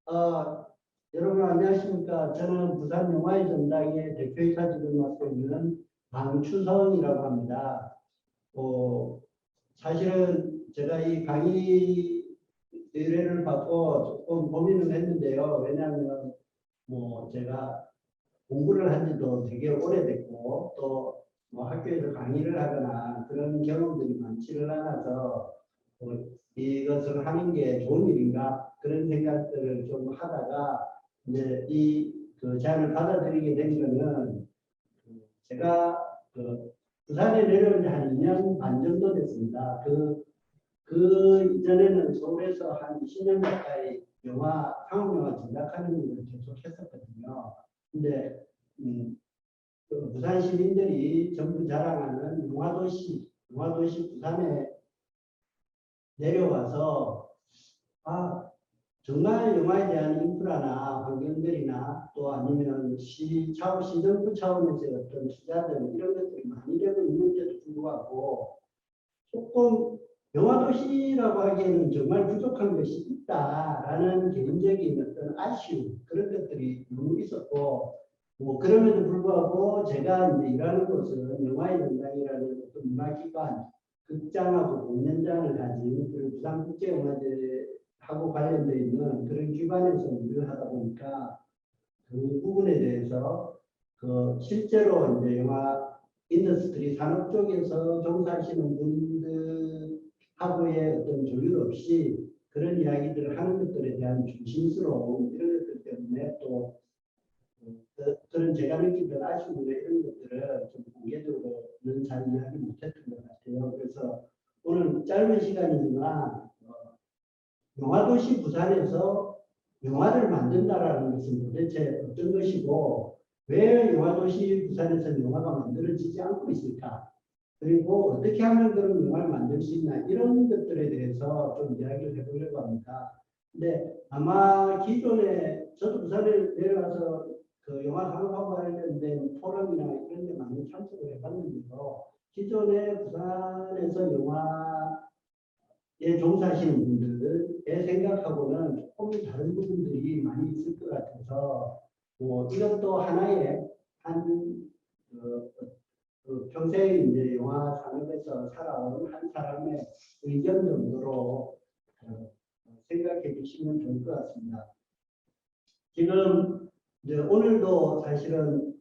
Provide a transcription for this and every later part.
어, 여러분 안녕하십니까. 저는 부산 영화의 전당의 대표이사 직을 맡고 있는 방추성이라고 합니다. 사실은 제가 이 강의 의뢰를 받고 조금 고민을 했는데요. 왜냐하면 제가 공부를 한 지도 되게 오래됐고 또 학교에서 강의를 하거나 그런 경험들이 많지를 않아서 이것을 하는 게 좋은 일인가 그런 생각들을 좀 하다가 이제 그 제안을 받아들이게 된 거는 제가 부산에 내려온 지 한 2년 반 정도 됐습니다. 그 이전에는 서울에서 한 20년 가까이 상업영화 제작하는 일을 계속 했었거든요. 근데 부산 시민들이 전부 자랑하는 영화도시 부산에 내려와서 정말 영화에 대한 인프라나 환경들이나 또 아니면 시정부 차원에서의 어떤 투자들 이런 것들이 많이 되고 있는데도 불구하고 조금 영화도시라고 하기에는 정말 부족한 것이 있다라는 개인적인 어떤 아쉬움 그런 것들이 너무 있었고 그럼에도 불구하고 제가 이제 일하는 곳은 영화의 전당이라는 어떤 문화기관 극장하고 공연장을 가진 그리고 부산국제영화제하고 관련되어 있는 그런 기관에서 일을 하다 보니까 그 부분에 대해서 실제로 이제 영화 인더스트리 산업 쪽에서 종사하시는 분들하고의 어떤 조율 없이 그런 이야기들을 하는 것들에 대한 조심스러움 이런 것들 때문에 또 그런 제가 느끼던 아쉬움이나 이런 것들을 좀 공개적으로는 잘 이야기 못했던 것 같아요. 그래서 오늘 짧은 시간이지만 영화도시 부산에서 영화를 만든다라는 것은 도대체 어떤 것이고 왜 영화도시 부산에서 영화가 만들어지지 않고 있을까? 그리고 어떻게 하면 그런 영화를 만들 수 있나 이런 것들에 대해서 좀 이야기를 해보려고 합니다. 근데 아마 기존에 저도 부산에 내려와서 그 영화 산업하고 관련된 포럼이나 이런 데 많이 참석을 해봤는데요. 기존에 부산에서 영화에 종사하시는 분들의 생각하고는 조금 다른 부분들이 많이 있을 것 같아서 이것도 하나의 평생 이제 영화 산업에서 살아온 한 사람의 의견 정도로 생각해 주시면 좋을 것 같습니다. 지금 이제 오늘도 사실은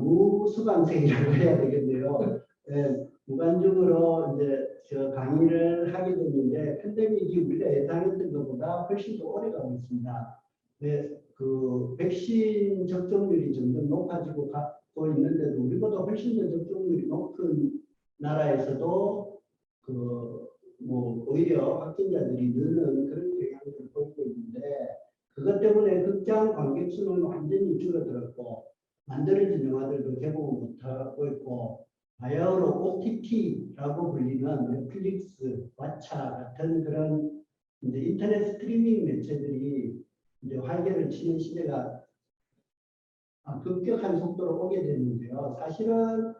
무수강생이라고 해야 되겠네요. 네, 무관중으로 이제 저 강의를 하게 됐는데 팬데믹이 우리가 예상했던 것보다 훨씬 더 오래 가고 있습니다. 네, 그 백신 접종률이 점점 높아지고 가고 있는데도 우리보다 훨씬 더 접종률이 높은 나라에서도 오히려 확진자들이 늘는 그런 경향을 보이고 있는데 그것 때문에 극장 관객 수는 완전히 줄어들었고 만들어진 영화들도 개봉을 못하고 있고 바야흐로 OTT라고 불리는 넷플릭스, 왓챠 같은 그런 이제 인터넷 스트리밍 매체들이 이제 활개를 치는 시대가 급격한 속도로 오게 됐는데요. 사실은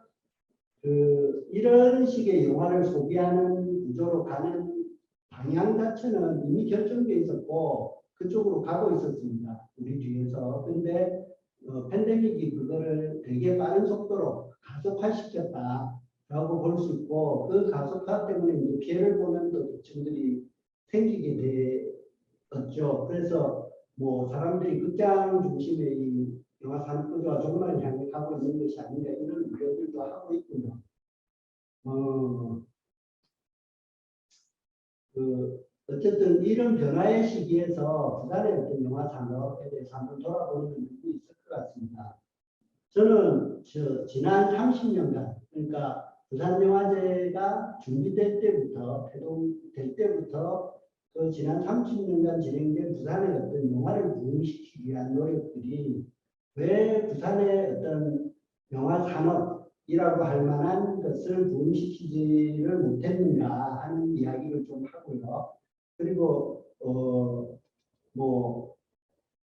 이런 식의 영화를 소비하는 구조로 가는 방향 자체는 이미 결정돼 있었고 그쪽으로 가고 있었습니다. 우리 뒤에서. 근데 팬데믹이 그거를 되게 빠른 속도로 가속화시켰다라고 볼 수 있고 그 가속화 때문에 이제 피해를 보는 특징들이 생기게 되었죠. 그래서 사람들이 극장 중심의 이 영화 산업 구조가 조금만 향해 가고 있는 것이 아닌가 이런 우려들도 하고 있고요. 어쨌든 이런 변화의 시기에서 부산의 어떤 영화 산업에 대해서 한번 돌아보는 의미도 있을 것 같습니다. 저는 지난 30년간 그러니까 부산영화제가 준비될 때부터 태동될 때부터 그 지난 30년간 진행된 부산의 어떤 영화를 부흥시키기 위한 노력들이 왜 부산의 어떤 영화 산업이라고 할 만한 것을 부흥시키지를 못했는가 하는 이야기를 좀 하고요. 그리고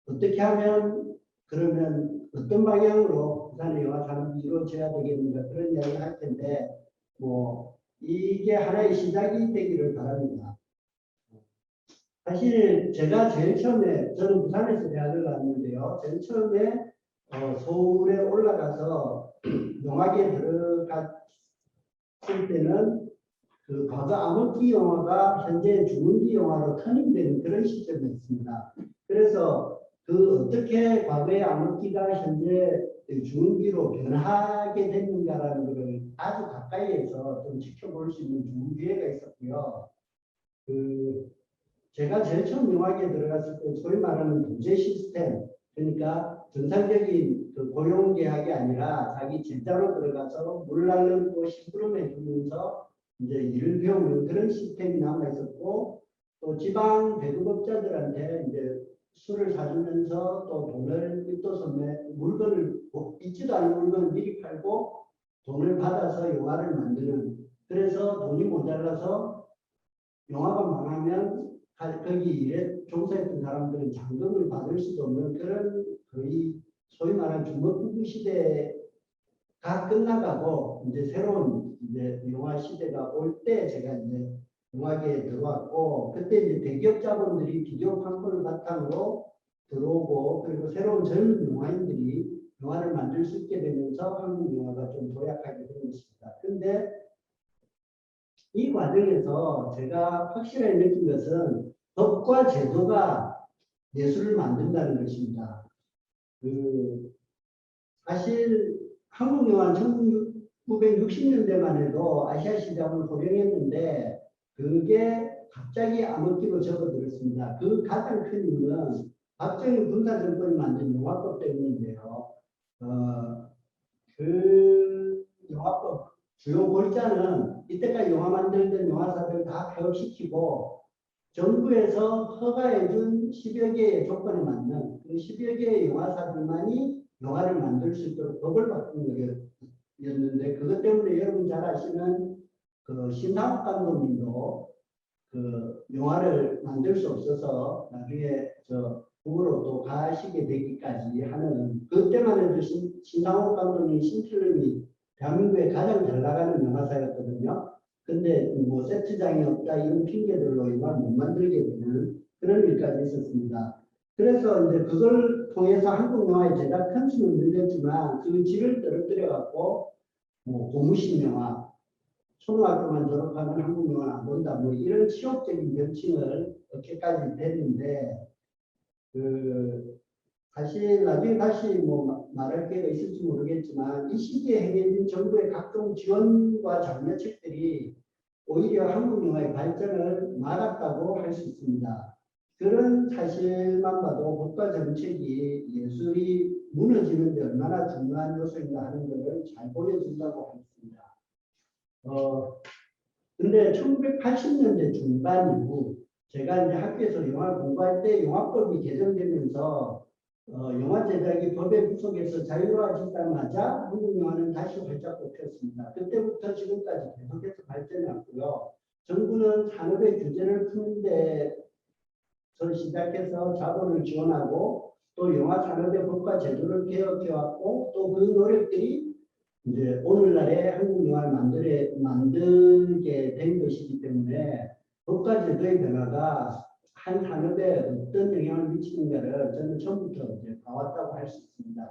어떻게 하면 그러면 어떤 방향으로 부산의 영화 산업이 이루어져야 되겠는가 그런 이야기를 할 텐데 이게 하나의 시작이 되기를 바랍니다. 사실 제가 제일 처음에 저는 부산에서 대학을 나왔는데요. 제일 처음에 서울에 올라가서 영화계에 들어갔을 때는 그 과거 암흑기 영화가 현재 중흥기 영화로 터닝되는 그런 시점이었습니다. 그래서 그 어떻게 과거의 암흑기가 현재 중흥기로 변하게 됐는가라는 것을 아주 가까이에서 좀 지켜볼 수 있는 좋은 기회가 있었고요. 그 제가 제일 처음 영화계에 들어갔을 때 소위 말하는 부재 시스템, 그러니까 정상적인 그 고용 계약이 아니라 자기 제자로 들어가서 물 날르고 심부름해 주면서 이제 일을 배우는 그런 시스템이 남아 있었고, 또 지방 배급업자들한테 이제 술을 사주면서 또 돈을 빚어서 물건을 있지도 않은 물건을 미리 팔고 돈을 받아서 영화를 만드는, 그래서 돈이 모자라서 영화가 망하면 거기 일에 종사했던 사람들은 잔금을 받을 수도 없는 그런 거의 소위 말하는 주먹구구 시대가 끝나가고 이제 새로운 이제 영화 시대가 올 때 제가 이제 영화계에 들어왔고, 그때 이제 대기업 자본들이 비디오 판권을 바탕으로 들어오고, 그리고 새로운 젊은 영화인들이 영화를 만들 수 있게 되면서 한국 영화가 좀 도약하게 된 것입니다. 그런데 이 과정에서 제가 확실하게 느낀 것은 법과 제도가 예술을 만든다는 것입니다. 사실 한국 영화는 1960년대만 해도 아시아 시장을 호령했는데 그게 갑자기 암흑기로 접어들었습니다. 그 가장 큰 이유는 박정희 군사정권이 만든 영화법 때문인데요. 그 영화법 주요 골자는 이때까지 영화 만들던 영화사들 다 폐업시키고 정부에서 허가해준 10여 개의 조건에 맞는 그 10여 개의 영화사들만이 영화를 만들 수 있도록 법을 바꾼 거였는데, 그것 때문에 여러분 잘 아시는 그 신상욱 감독님도 그 영화를 만들 수 없어서 나중에 저 북으로 또 가시게 되기까지 하는, 그때만 해도 신상욱 감독님 신필름이 대한민국에 가장 잘 나가는 영화사였거든요. 근데 뭐 세트장이 없다 이런 핑계들로 영화를 못 만들게 되는 그런 일까지 있었습니다. 그래서 이제 그걸 통해서 한국 영화의 제작 편수는 늘렸지만 그 질을 떨어뜨려 갖고 뭐 고무신 영화, 초등학교만 졸업하면 한국 영화는 안 본다, 뭐 이런 치욕적인 명칭을 얻게까지 됐는데, 그 사실 나중에 다시 뭐 말할 기회가 있을지 모르겠지만 이 시기에 행해진 정부의 각종 지원과 장려책들이 오히려 한국 영화의 발전을 막았다고 할 수 있습니다. 그런 사실만 봐도 법과 정책이 예술이 무너지는 데 얼마나 중요한 요소인가 하는 것을 잘 보여준다고 하겠습니다. 근데 1980년대 중반 이후 제가 이제 학교에서 영화를 공부할 때 영화법이 개정되면서 영화 제작이 법의 구속에서 자유화되자마자 한국 영화는 다시 활짝 꼽혔습니다. 그때부터 지금까지 계속해서 발전해 왔고요. 정부는 산업의 규제를 푸는 데서 시작해서 자본을 지원하고 또 영화 산업의 법과 제도를 개혁해 왔고, 또 그 노력들이 이제 오늘날에 한국 영화를 만들게 된 것이기 때문에 법과 제도의 변화가 한 산업에 어떤 영향을 미치는가를 저는 처음부터 이제 봐왔다고 할 수 있습니다.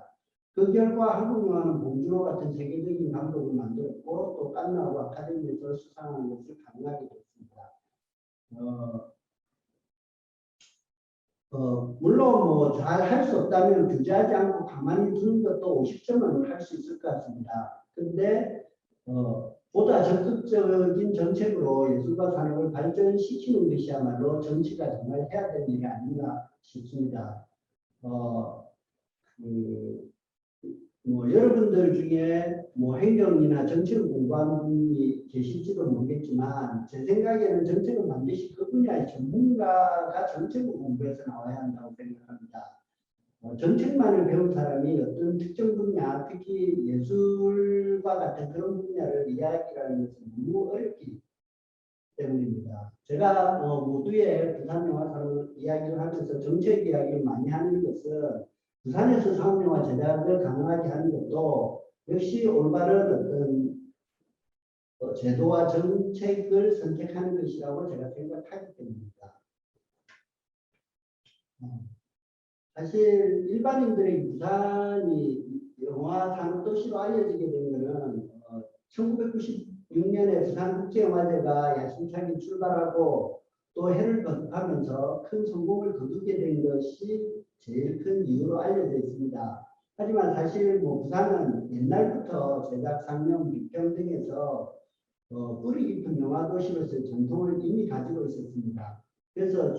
그 결과 한국 영화는 봉준호 같은 세계적인 감독을 만들었고 또 깐나우 아카데미에서 수상하는 것을 가능하게 됐습니다. 물론 뭐 잘 할 수 없다면 규제하지 않고 가만히 두는 것도 50점은 할 수 있을 것 같습니다. 근데 보다 적극적인 정책으로 예술과 산업을 발전시키는 것이야말로 정치가 정말 해야 될 일이 아닌가 싶습니다. 뭐 여러분들 중에 뭐 행정이나 정책을 공부하는 분이 계실지도 모르겠지만 제 생각에는 정책은 반드시 그 분야의 전문가가 정책을 공부해서 나와야 한다고 생각합니다. 정책만을 배운 사람이 어떤 특정 분야, 특히 예술과 같은 그런 분야를 이야기하는 것은 너무 어렵기 때문입니다. 제가 모두의 부산영화사를 이야기를 하면서 정책 이야기를 많이 하는 것은 부산에서 상업영화 제작을 가능하게 하는 것도 역시 올바른 어떤 제도와 정책을 선택하는 것이라고 제가 생각하기 때문입니다. 어, 사실 일반인들의 부산이 영화 산업도시로 알려지게 된 것은 1996년에 부산국제영화제가 야심차게 출발하고 또 해를 거듭하면서 큰 성공을 거두게 된 것이 제일 큰 이유로 알려져 있습니다. 하지만 사실 뭐 부산은 옛날부터 제작, 상영, 비평 등에서 뿌리 깊은 영화 도시로서의 전통을 이미 가지고 있었습니다. 그래서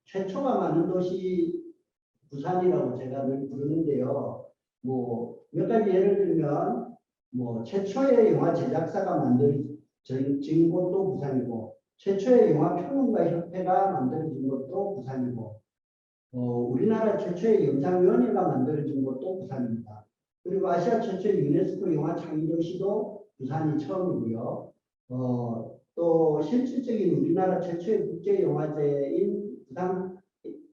최초가 많은 도시 부산이라고 제가 늘 부르는데요. 뭐 몇 가지 예를 들면 뭐 최초의 영화 제작사가 만들어진 곳도 부산이고 최초의 영화 평론가 협회가 만들어진 것도 부산이고 우리나라 최초의 영상위원회가 만들어진 것도 부산입니다. 그리고 아시아 최초의 유네스코 영화 창의도시도 부산이 처음이고요. 또 실질적인 우리나라 최초의 국제영화제인 부산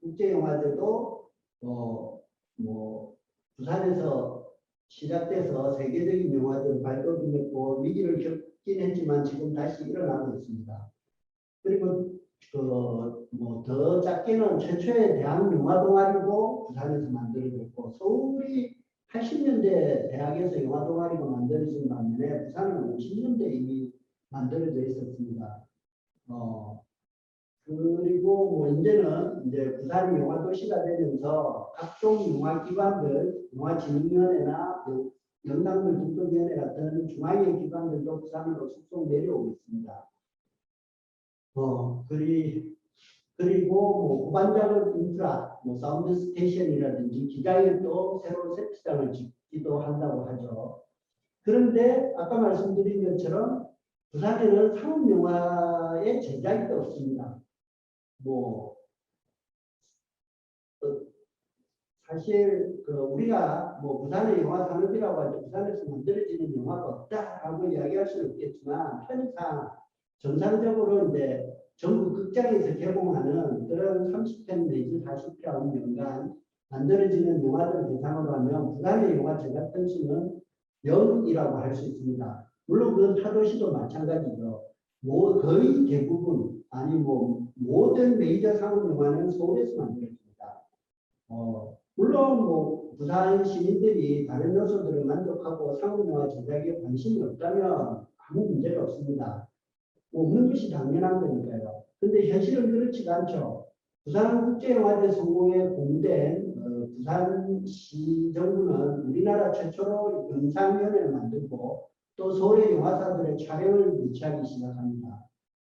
국제영화제도 뭐 부산에서 시작돼서 세계적인 영화제로 발돋움 했고 위기를 겪긴 했지만 지금 다시 일어나고 있습니다. 그리고 뭐 더 작게는 최초의 대학 영화 동아리도 부산에서 만들어졌고 서울이 80년대 대학에서 영화 동아리가 만들어진 반면에 부산은 50년대 이미 만들어져 있었습니다. 그리고 뭐 이제는 이제 부산이 영화 도시가 되면서 각종 영화 기관들, 영화진흥위원회나 영상물 등록위원회 같은 중앙의 기관들도 부산으로 속속 내려오고 있습니다. 그리고 뭐 후반작을 인프라, 뭐 사운드 스테이션이라든지 기자일도 새로 세트장을 짓기도 한다고 하죠. 그런데 아까 말씀드린 것처럼 부산에는 상업 영화의 제작이 없습니다. 뭐 사실 우리가 뭐 부산의 영화 산업이라고 할 때 부산에서 만들어지는 영화가 없다라고 이야기할 수는 없겠지만 편의상 정상적으로 이제 전국 극장에서 개봉하는 그런 30편 내지 40편 연간 만들어지는 영화들을 대상으로 하면 부산의 영화 제작 편수는 0이라고 할 수 있습니다. 물론 그 타도시도 마찬가지죠. 뭐 거의 대부분 아니 뭐 모든 메이저 상업 영화는 서울에서 만들어집니다. 물론 뭐 부산 시민들이 다른 요소들을 만족하고 상업 영화 제작에 관심이 없다면 아무 문제가 없습니다. 없는 것이 당연한 거니까요. 근데 현실은 그렇지가 않죠. 부산국제영화제 성공에 공된 부산시 정부는 우리나라 최초로 영상위원회를 만들고 또 서울의 영화사들의 촬영을 유치하기 시작합니다.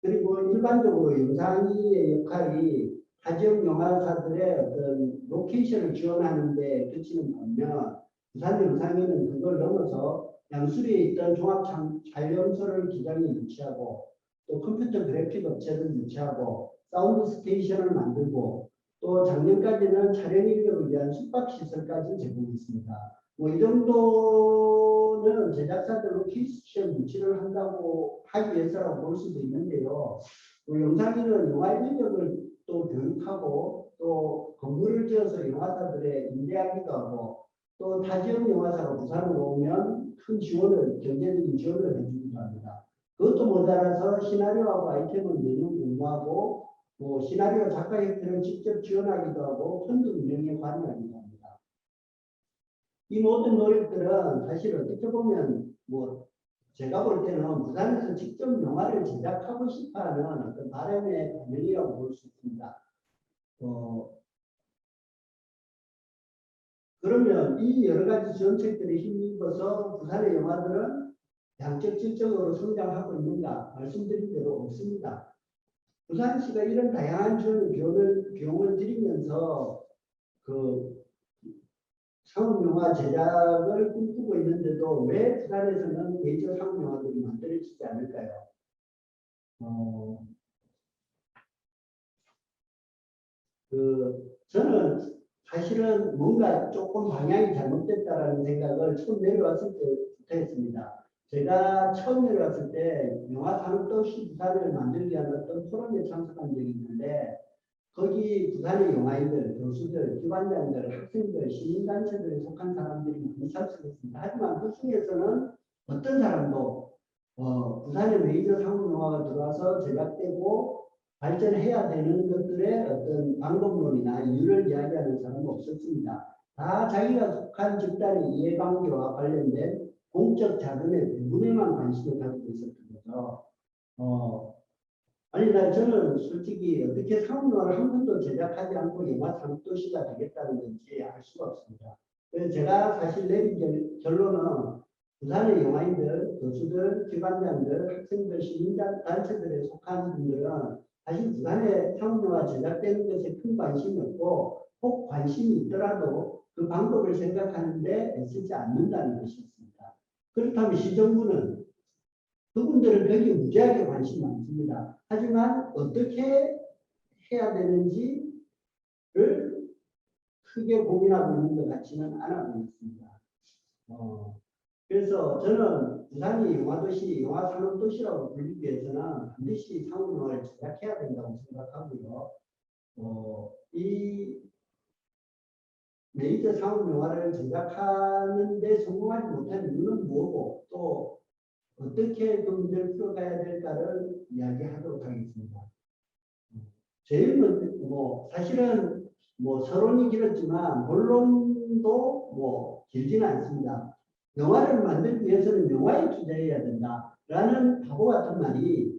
그리고 일반적으로 영상의 역할이 타지역 영화사들의 어떤 로케이션을 지원하는 데 그치는 반면 부산 영상위원회는 그걸 넘어서 양수리에 있던 종합촬영소를 기장에 유치하고 또 컴퓨터 그래픽 업체를 유치하고 사운드 스테이션을 만들고 또 작년까지는 촬영 인력을 위한 숙박시설까지 제공했습니다. 뭐 이 정도는 제작사들 로케이션 유치를 한다고 하기 위해서라고 볼 수도 있는데요. 영상인은 영화 인력을 또 교육하고 또 건물을 지어서 영화사들에 임대하기도 하고 또 타지역 영화사가 부산으로 오면 큰 지원을 경제적인 지원을 해주기도 합니다. 그것도 모자라서 시나리오하고 아이템을 매년 공모하고 뭐 시나리오 작가협회를 직접 지원하기도 하고 펀드 운영에 관여하기도 합니다. 이 모든 노력들은 사실 어떻게 보면 뭐 제가 볼 때는 부산에서 직접 영화를 제작하고 싶어하는 어떤 바람의 반영이라고 볼 수 있습니다. 그러면 이 여러 가지 정책들에 힘입어서 부산의 영화들은 양적 질적으로 성장하고 있는가 말씀드린 대로 없습니다. 부산시가 이런 다양한 비용을 들이면서 상업영화 제작을 꿈꾸고 있는데도 왜 부산에서는 메이저 상업영화들이 만들어지지 않을까요? 저는 사실은 뭔가 조금 방향이 잘못됐다라는 생각을 처음 내려왔을 때부터 했습니다. 제가 처음 내려왔을 때 영화산업도시 부산을 만들기 위한 어떤 포럼에 참석한 적이 있는데 거기 부산의 영화인들, 교수들, 기관장들, 학생들, 시민단체들에 속한 사람들이 많이 참석했습니다. 하지만 그 중에서는 어떤 사람도 부산의 메이저 상업 영화가 들어와서 제작되고 발전해야 되는 것들의 어떤 방법론이나 이유를 이야기하는 사람은 없었습니다. 다 자기가 속한 집단의 이해관계와 관련된 공적 자금의 배분에만 관심을 가지고 있었던 거죠. 아니, 저는 솔직히 어떻게 상업영화를 한 번도 제작하지 않고 영화 산업도시가 되겠다는 건지 알 수가 없습니다. 그래서 제가 사실 내린 결론은 부산의 영화인들, 교수들, 기관장들, 학생들, 시민단체들에 속한 분들은 사실 부산에 상업영화 제작되는 것에 큰 관심이 없고 혹 관심이 있더라도 그 방법을 생각하는데 애쓰지 않는다는 것이었습니다. 그렇다면 시정부는 그분들은 거기에 무지하게 관심이 많습니다. 하지만 어떻게 해야 되는지를 크게 고민하고 있는 것 같지는 않아 보였습니다. 그래서 저는 부산이 영화도시, 영화산업도시라고 불리기 위해서는 반드시 상업영화를 제작해야 된다고 생각하고요. 이 메이저 상업영화를 제작하는 데 성공하지 못한 이유는 뭐고 또 어떻게 그 문제를 풀어가야 될까를 이야기하도록 하겠습니다. 제일 먼저 사실은 서론이 길었지만 본론도 길지는 않습니다. 영화를 만들기 위해서는 영화에 투자해야 된다라는 바보 같은 말이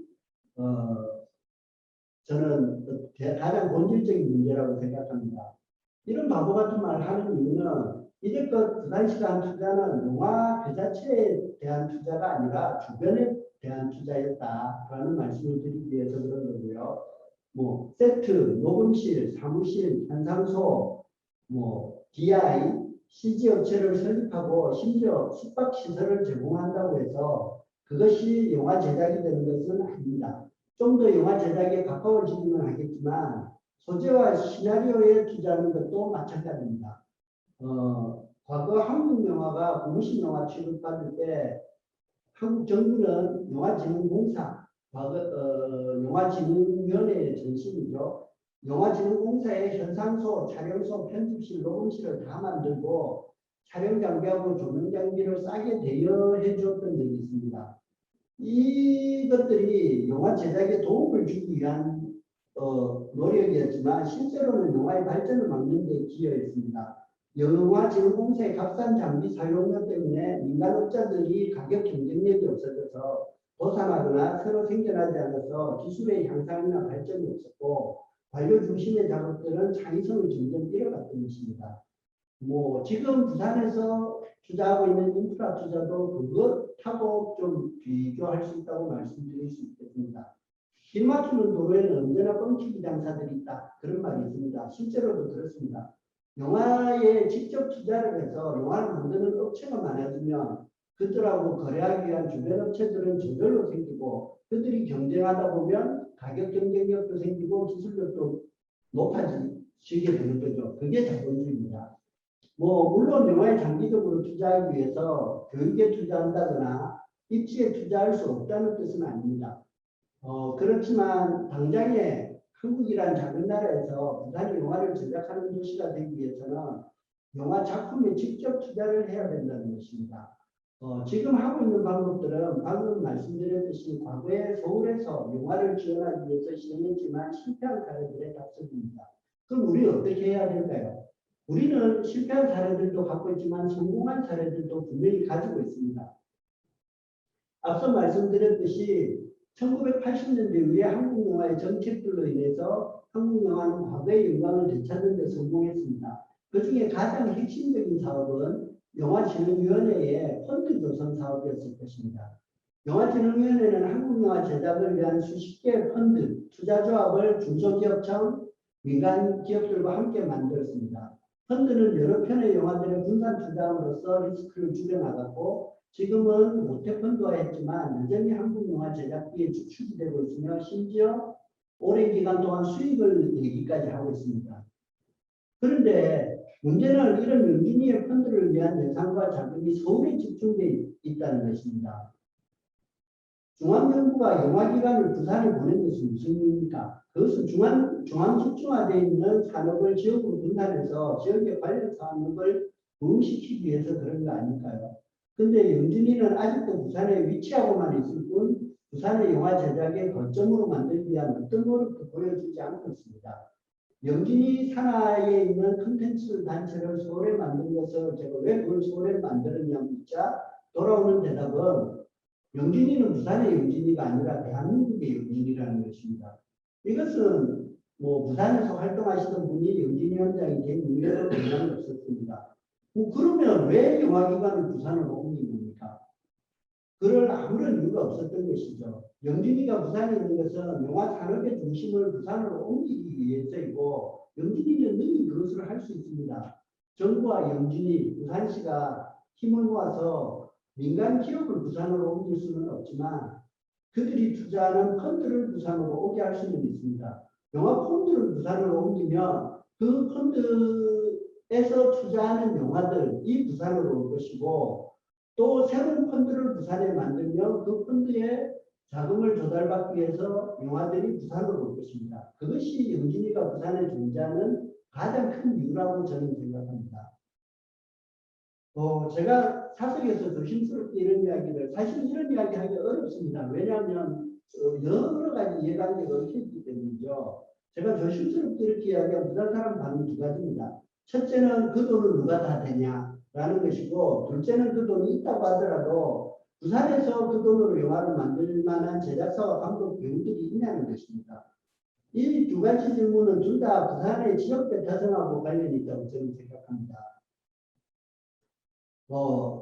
저는 가장 본질적인 문제라고 생각합니다. 이런 바보 같은 말을 하는 이유는 이제껏 부산시가 한 투자는 영화 그 자체에 대한 투자가 아니라 주변에 대한 투자였다라는 말씀을 드리기 위해서 그런 거고요. 세트, 녹음실, 사무실, 현상소, DI, CG 업체를 설립하고 심지어 숙박시설을 제공한다고 해서 그것이 영화 제작이 되는 것은 아닙니다. 좀 더 영화 제작에 가까워지기는 하겠지만 소재와 시나리오에 투자하는 것도 마찬가지입니다. 과거 한국 영화가 공식 영화 취급받을 때 한국 정부는 영화진흥공사, 영화진흥위원회의 전신이죠. 영화진흥공사의 현상소, 촬영소, 편집실, 녹음실을 다 만들고 촬영 장비하고 조명 장비를 싸게 대여해 줬던 적이 있습니다. 이것들이 영화 제작에 도움을 주기 위한 노력이었지만 실제로는 영화의 발전을 막는 데 기여했습니다. 영화진흥공사의 값싼 장비 사용료 때문에 민간업자들이 가격 경쟁력이 없어져서 도산하거나 새로 생겨나지 않아서 기술의 향상이나 발전이 없었고 관료 중심의 작업들은 창의성을 점점 잃어갔던 것입니다. 지금 부산에서 투자하고 있는 인프라 투자도 그것하고 좀 비교할 수 있다고 말씀드릴 수 있겠습니다. 길 막히는 도로에는 언제나 뻥튀기 장사들이 있다. 그런 말이 있습니다. 실제로도 그렇습니다. 영화에 직접 투자를 해서 영화를 만드는 업체가 많아지면 그들하고 거래하기 위한 주변 업체들은 저절로 생기고 그들이 경쟁하다 보면 가격 경쟁력도 생기고 기술력도 높아지게 되는 거죠. 그게 자본주의입니다. 물론 영화에 장기적으로 투자하기 위해서 교육에 투자한다거나 입지에 투자할 수 없다는 뜻은 아닙니다. 그렇지만 당장에 한국이란 작은 나라에서 부산이 영화를 제작하는 도시가 되기 위해서는 영화 작품에 직접 투자를 해야 된다는 것입니다. 지금 하고 있는 방법들은 방금 말씀드렸듯이 과거에 서울에서 영화를 지원하기 위해서 시행했지만 실패한 사례들의 답습입니다. 그럼 우리는 어떻게 해야 될까요? 우리는 실패한 사례들도 갖고 있지만 성공한 사례들도 분명히 가지고 있습니다. 앞서 말씀드렸듯이 1980년대 이후에 한국 영화의 정책들로 인해서 한국 영화는 과거의 영광을 되찾는 데 성공했습니다. 그 중에 가장 핵심적인 사업은 영화진흥위원회의 펀드 조성 사업이었을 것입니다. 영화진흥위원회는 한국 영화 제작을 위한 수십 개의 펀드, 투자조합을 중소기업청, 민간 기업들과 함께 만들었습니다. 펀드는 여러 편의 영화들의 분산 투자함으로써 리스크를 줄여나갔고 지금은 롯데펀드화했지만 여전히 한국 영화 제작비에 주축이 되고 있으며 심지어 오랜 기간 동안 수익을 내기까지 하고 있습니다. 그런데 문제는 이런 연준이의 펀드를 위한 예산과 자금이 서울에 집중되어 있다는 것입니다. 중앙정부가 영화기관을 부산에 보낸 것은 무슨 의미입니까? 그것은 중앙 집중화되어 있는 산업을 지역으로 분산해서 지역의 관련 산업을 부흥시키기 위해서 그런 거 아닐까요? 근데 영준이는 아직도 부산에 위치하고만 있을 뿐 부산의 영화 제작의 거점으로 만들기 위한 어떤 노력도 보여주지 않고 있습니다. 영진이 산하에 있는 콘텐츠 단체를 서울에 만든 것을 제가 왜 그걸 서울에 만들었냐 묻자 돌아오는 대답은 영진이는 부산의 영진이가 아니라 대한민국의 영진이라는 것입니다. 이것은 뭐 부산에서 활동하시던 분이 영진이 원장이 된 이유에도 변함이 없었습니다. 그러면 왜 영화기관을 부산으로 옮긴 겁니까? 그럴 아무런 이유가 없었던 것이죠. 영진이가 부산에 있는 것은 영화 산업의 중심을 부산으로 옮기기 위해서이고 영진이는 능히 그것을 할 수 있습니다. 정부와 영진이, 부산시가 힘을 모아서 민간 기업을 부산으로 옮길 수는 없지만 그들이 투자하는 펀드를 부산으로 오게 할 수는 있습니다. 영화 펀드를 부산으로 옮기면 그 펀드에서 투자하는 영화들이 부산으로 올 것이고 또 새로운 펀드를 부산에 만들면 그 펀드에 자금을 조달받기 위해서 영화들이 부산으로 올 것입니다. 그것이 영진이가 부산에 존재하는 가장 큰 이유라고 저는 생각합니다. 제가 사석에서 조심스럽게 이런 이야기를 사실 이런 이야기 하기 어렵습니다. 왜냐하면 여러 가지 이해관계가 얽혀있기 때문이죠. 제가 조심스럽게 이렇게 이야기하면 부산 사람 반응 두 가지입니다. 첫째는 그 돈을 누가 다 되냐라는 것이고 둘째는 그 돈이 있다고 하더라도 부산에서 그 돈으로 영화를 만들 만한 제작사와 감독 배우들이 있냐는 것입니다. 이 두 가지 질문은 둘 다 부산의 지역대 타성하고 관련이 있다고 저는 생각합니다.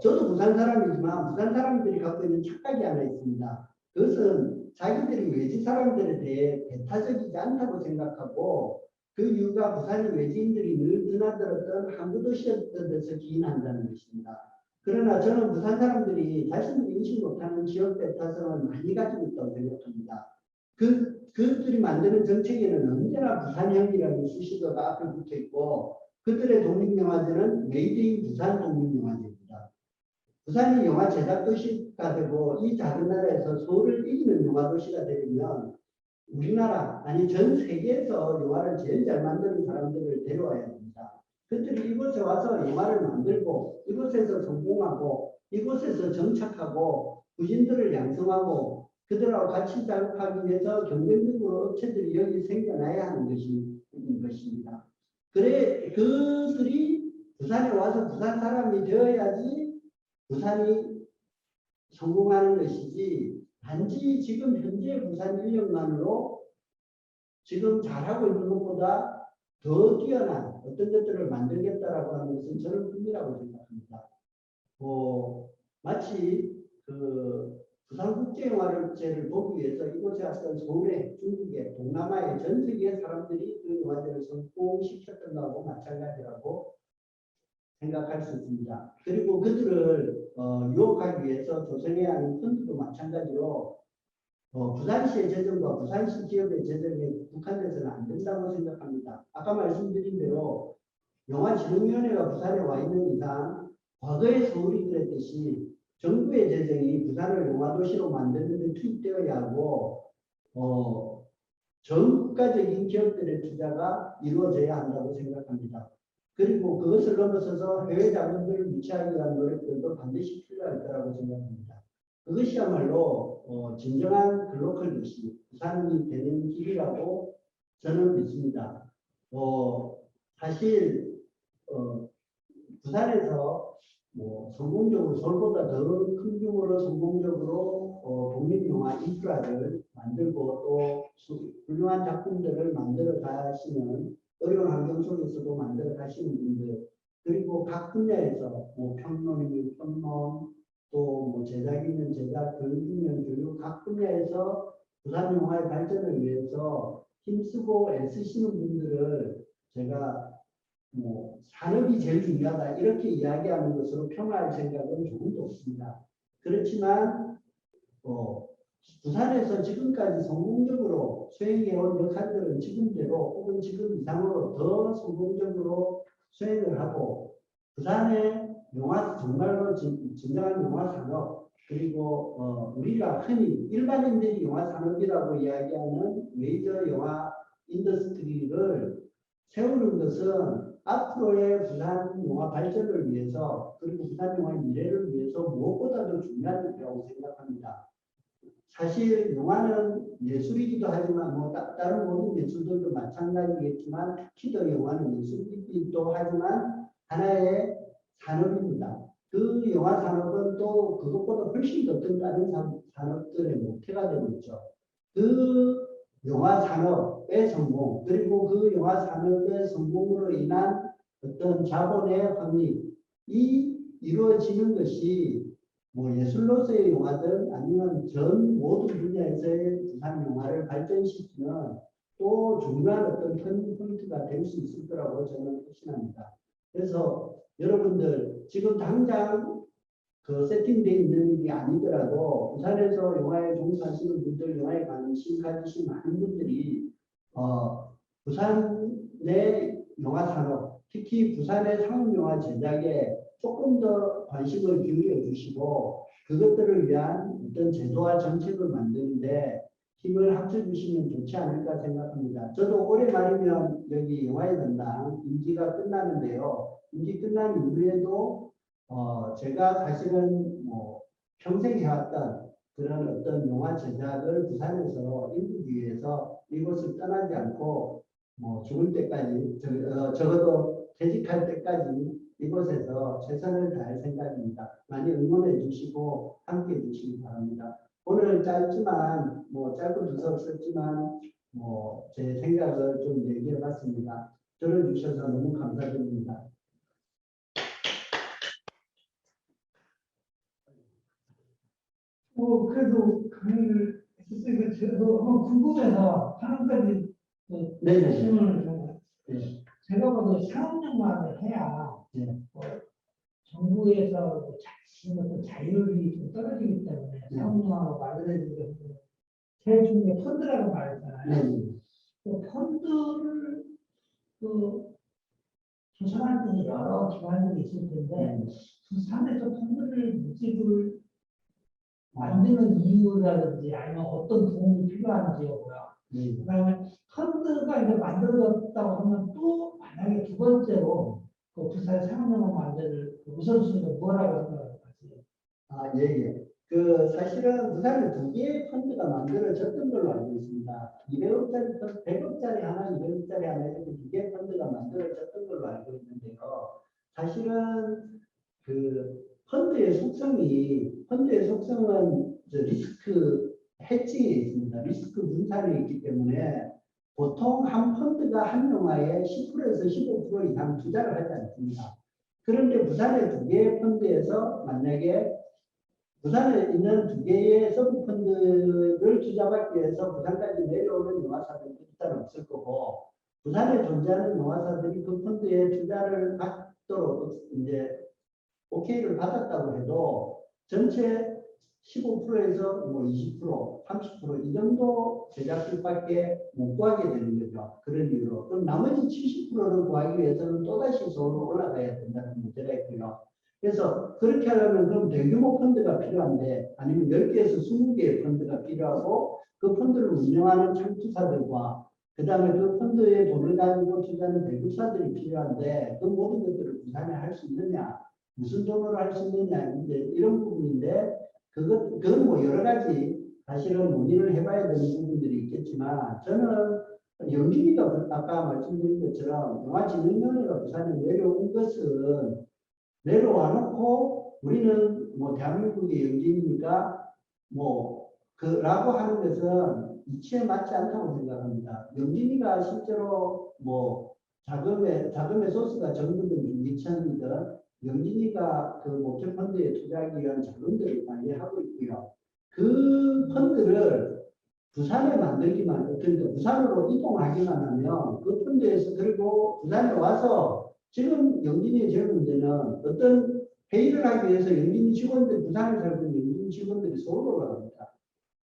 저도 부산 사람이지만 부산 사람들이 갖고 있는 착각이 하나 있습니다. 그것은 자기들이 외지 사람들에 대해 배타적이지 않다고 생각하고 그 이유가 부산이 외지인들이 늘 드나들었던 항구 도시였던 데서 기인한다는 것입니다. 그러나 저는 부산 사람들이 자신들이 인식 못하는 지역 배타성을 많이 가지고 있다고 생각합니다. 그들이 만드는 정책에는 언제나 부산형이라는 수식어가 앞에 붙어 있고 그들의 독립영화제는 메이드 인 부산 독립영화제입니다. 부산이 영화 제작 도시가 되고 이 작은 나라에서 서울을 이기는 영화 도시가 되려면 우리나라 아니 전 세계에서 영화를 제일 잘 만드는 사람들을 데려와야 합니다. 그들이 이곳에 와서 영화를 만들고 이곳에서 성공하고 이곳에서 정착하고 부진들을 양성하고 그들하고 같이 작업하기 위해서 경쟁적으로 업체들이 여기 생겨나야 하는 것입니다. 그래 그들이 부산에 와서 부산 사람이 되어야지 부산이 성공하는 것이지 단지 지금 현재 부산 인력만으로 지금 잘하고 있는 것보다 더 뛰어난 어떤 것들을 만들겠다라고 하는 것은 저는 꿈이라고 생각합니다. 마치 그 부산국제영화제를 보기 위해서 이곳에 왔던 서울에, 중국에, 동남아의 전 세계의 사람들이 그 영화제를 성공시켰던 것하고 마찬가지라고 생각할 수 있습니다. 그리고 그들을 유혹하기 위해서 조성해야 하는 펀드도 마찬가지로 부산시의 재정과 부산시 기업의 재정에 국한돼서는 안 된다고 생각합니다. 아까 말씀드린 대로 영화진흥위원회가 부산에 와 있는 이상 과거에 서울이 그랬듯이 정부의 재정이 부산을 영화도시로 만드는 데 투입되어야 하고 전 국가적인 기업들의 투자가 이루어져야 한다고 생각합니다. 그리고 그것을 넘어서서 해외 자본들을 유치하기 위한 노력들도 반드시 필요할 거라고 생각합니다. 그것이야말로 진정한 글로컬 도시, 부산이 되는 길이라고 저는 믿습니다. 사실 부산에서 성공적으로 서울보다 더 큰 규모로 성공적으로 독립영화 인프라를 만들고 또 훌륭한 작품들을 만들어 가시는 어려운 환경 속에서도 만들어 가시는 분들 그리고 각 분야에서 평론이면 평론 또 제작이면 제작, 교육이면 교육 각 분야에서 부산 영화의 발전을 위해서 힘쓰고 애쓰시는 분들을 제가 산업이 제일 중요하다 이렇게 이야기하는 것으로 평가할 생각은 조금도 없습니다. 그렇지만 부산에서 지금까지 성공적으로 수행해온 역할들은 지금대로 혹은 지금 이상으로 더 성공적으로 수행을 하고 부산의 영화 정말로 진정한 영화 산업 그리고 우리가 흔히 일반인들이 영화 산업이라고 이야기하는 메이저 영화 인더스트리를 세우는 것은 앞으로의 부산 영화 발전을 위해서 그리고 부산 영화의 미래를 위해서 무엇보다도 중요한 일이라고 생각합니다. 사실 영화는 예술이기도 하지만 뭐 다른 모든 예술들도 마찬가지겠지만 특히 더 영화는 예술이기도 하지만 하나의 산업입니다. 그 영화 산업은 또 그것보다 훨씬 더 다른 산업들의 모태가 되고 있죠. 그 영화 산업의 성공 그리고 그 영화 산업의 성공으로 인한 어떤 자본의 확립이 이루어지는 것이 뭐 예술로서의 영화든 아니면 전 모든 분야에서의 부산 영화를 발전시키는 또 중요한 어떤 터닝 포인트가 될 수 있을 거라고 저는 확신합니다. 그래서 여러분들 지금 당장 그 세팅되어 있는 일이 아니더라도 부산에서 영화에 종사하시는 분들, 영화에 관심 가지신 많은 분들이 부산의 영화 산업, 특히 부산의 상업 영화 제작에 조금 더 관심을 기울여 주시고 그것들을 위한 어떤 제도와 정책을 만드는데 힘을 합쳐 주시면 좋지 않을까 생각합니다. 저도 올해 말이면 여기 영화의 전당 임기가 끝나는데요. 임기 끝난 이후에도 제가 사실은 뭐 평생 해왔던 그런 어떤 영화 제작을 부산에서 이루기 위해서 이곳을 떠나지 않고 뭐 죽을 때까지 적어도 퇴직할 때까지 이곳에서 최선을 다할 생각입니다. 많이 응원해 주시고 함께 해 주시기 바랍니다. 오늘 짧지만 뭐 짧고 두서없었지만 뭐 제 생각을 좀 얘기해 봤습니다. 들어주셔서 너무 감사드립니다. 그래도 강의를 했었으니까 저도 한번 궁금해서 한 가지 질문을 좀. 네. 제가 봐도 상업영화를 해야 네. 정부에서 자율이 좀 떨어지기 때문에 상업영화가 만들어지게 제일 중요한 게 펀드라고 말했잖아요. 그 펀드를 조성할 때 여러 기관들이 있을 텐데 부산에서 펀드를 모집을 만드는 이유라든지 아니면 어떤 도움이 필요한지요고요. 그다음에 펀드가 이제 만들어졌다고 하면 또 만약에 두 번째로 그 부산 상업영화 만들 우선순위가 뭐라고 생각하세요? 예. 그 사실은 부산에 두 개의 펀드가 만들어졌던 걸로 알고 있습니다. 200억짜리, 100억짜리 하나, 200억짜리 하나 이렇게 두 개의 펀드가 만들어졌던 걸로 알고 있는데요. 사실은 그 펀드의 속성은 리스크 해칭에 있습니다. 리스크 분산이 있기 때문에 보통 한 펀드가 한 영화에 10%에서 15% 이상 투자를 하지 않습니다. 그런데 부산의 두 개의 펀드에서 만약에 부산에 있는 두 개의 서브 펀드를 투자받기 위해서 부산까지 내려오는 영화사들은 일단 없을 거고 부산에 존재하는 영화사들이 그 펀드에 투자를 받도록 이제 오케이를 받았다고 해도 전체 15%에서 뭐 20%, 30% 이 정도 제작비밖에 못 구하게 되는 거죠. 그런 이유로. 그럼 나머지 70%를 구하기 위해서는 또다시 서울로 올라가야 된다는 문제가 있고요. 그래서 그렇게 하려면 그럼 대규모 펀드가 필요한데 아니면 10개에서 20개의 펀드가 필요하고 그 펀드를 운영하는 창투사들과 그 다음에 그 펀드에 돈을 가지고 투자하는 대구사들이 필요한데 그 모든 것들을 부산에 할 수 있느냐 무슨 돈으로 할 수 있느냐 이제 이런 부분인데 그건 뭐 여러 가지 사실은 논의를 해봐야 되는 부분들이 있겠지만 저는 영진이가 아까 말씀드린 것처럼 영화진흥위원회가 부산에 내려온 것은 내려와 놓고 우리는 뭐 대한민국의 영진이니까 뭐 그라고 하는 것은 이치에 맞지 않다고 생각합니다. 영진이가 실제로 뭐 자금의 소스가 정부든 유기천이든 영진이가 그 목적 펀드에 투자하기 위한 자금들을 관리하고 있고요. 그 펀드를 부산에 만들기만, 그러니까 부산으로 이동하기만 하면 그 펀드에서 그리고 부산에 와서 지금 영진이의 제일 문제는 어떤 회의를 하기 위해서 영진이 직원들, 부산에 살고 있는 영진이 직원들이 서울로 올라갑니다.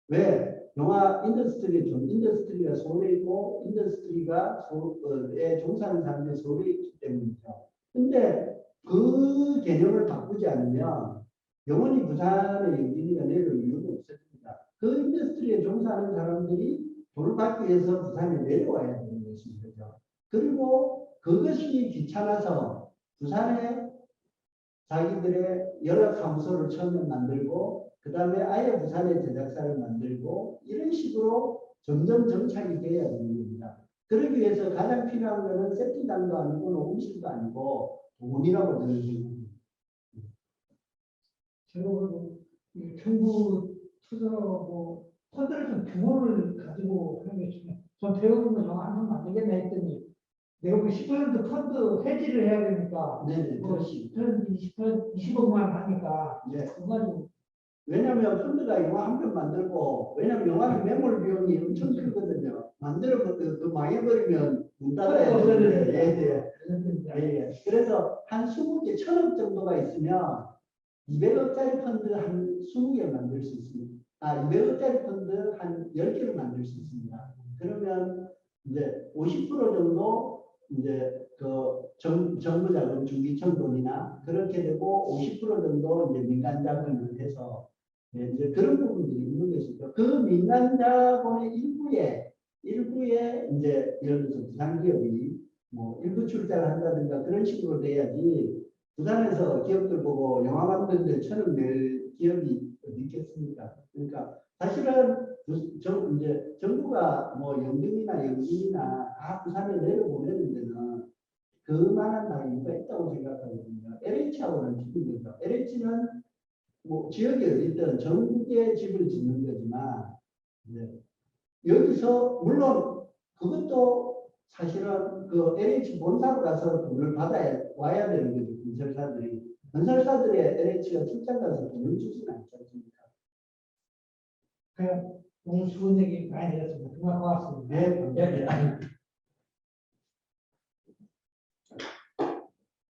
왜? 영화 인더스트리가 서울에 있고 인더스트리가 서울에 종사하는 사람들이 서울에 있기 때문이죠. 근데 그 개념을 바꾸지 않으면 영원히 부산에 영진이가 내려올 이유가 없습니다. 그 인더스트리에 종사하는 사람들이 돈을 받기 위해서 부산에 내려와야 되는 것입니다. 그리고 그것이 귀찮아서 부산에 자기들의 연락사무소를 처음에 만들고 그다음에 아예 부산에 제작사를 만들고 이런 식으로 점점 정착이 돼야 되는 겁니다. 그러기 위해서 가장 필요한 것은 세팅장도 아니고 녹음실도 아니고 돈이라고 저는 생각합니다. 제가 보고 정부 투자 뭐 펀드를 좀 규모를 가지고 하는 게 중요해요. 전 대부분 정한 안 되겠네 했더니 내가 그 10% 펀드 해지를 해야 되니까 네네, 뭐 그렇습니다. 20%, 20억만 하니까 네. 그래가지고 왜냐하면 펀드가 영화 한 편 만들고, 왜냐하면 영화는 매몰 비용이 엄청 크거든요. 만들어 그 망해버리면 문 닫아야 되는데, 예. 그래서 한 20개, 1000억 정도가 있으면 200억짜리 펀드 한 20개 만들 수 있습니다. 200억짜리 펀드 한 10개를 만들 수 있습니다. 그러면 이제 50% 정도 이제 정부 자금, 중기청 돈이나 그렇게 되고 50% 정도 이제 민간 자금을 해서 이제 그런 부분들이 있는 것이죠. 그 민간 자본의 일부에 이제 예를 들어서 부산 기업이 뭐 일부 출자를 한다든가 그런 식으로 돼야지 부산에서 기업들 보고 영화 만드는데 1,000억 낼 기업이 어디 있겠습니까? 그러니까 사실은 이제 정부가 뭐 연금이나 연금이나 다 부산에 내려보내는 데는 그만한 이유가 있다고 생각하거든요. LH하고는 틀린 거죠. LH는 뭐 지역이 어디든 전국에 집을 짓는 거지만 여기서 물론 그것도 사실은 그 LH 본사로 가서 돈을 받아야 와야 되는 거죠. 건설사들의 LH가 출장 가서 돈을 주지는 않지 않습니까? 그냥 오늘 좋은 얘기 많이 들었습니다. 정말 고맙습니다. 네, 감사합니다.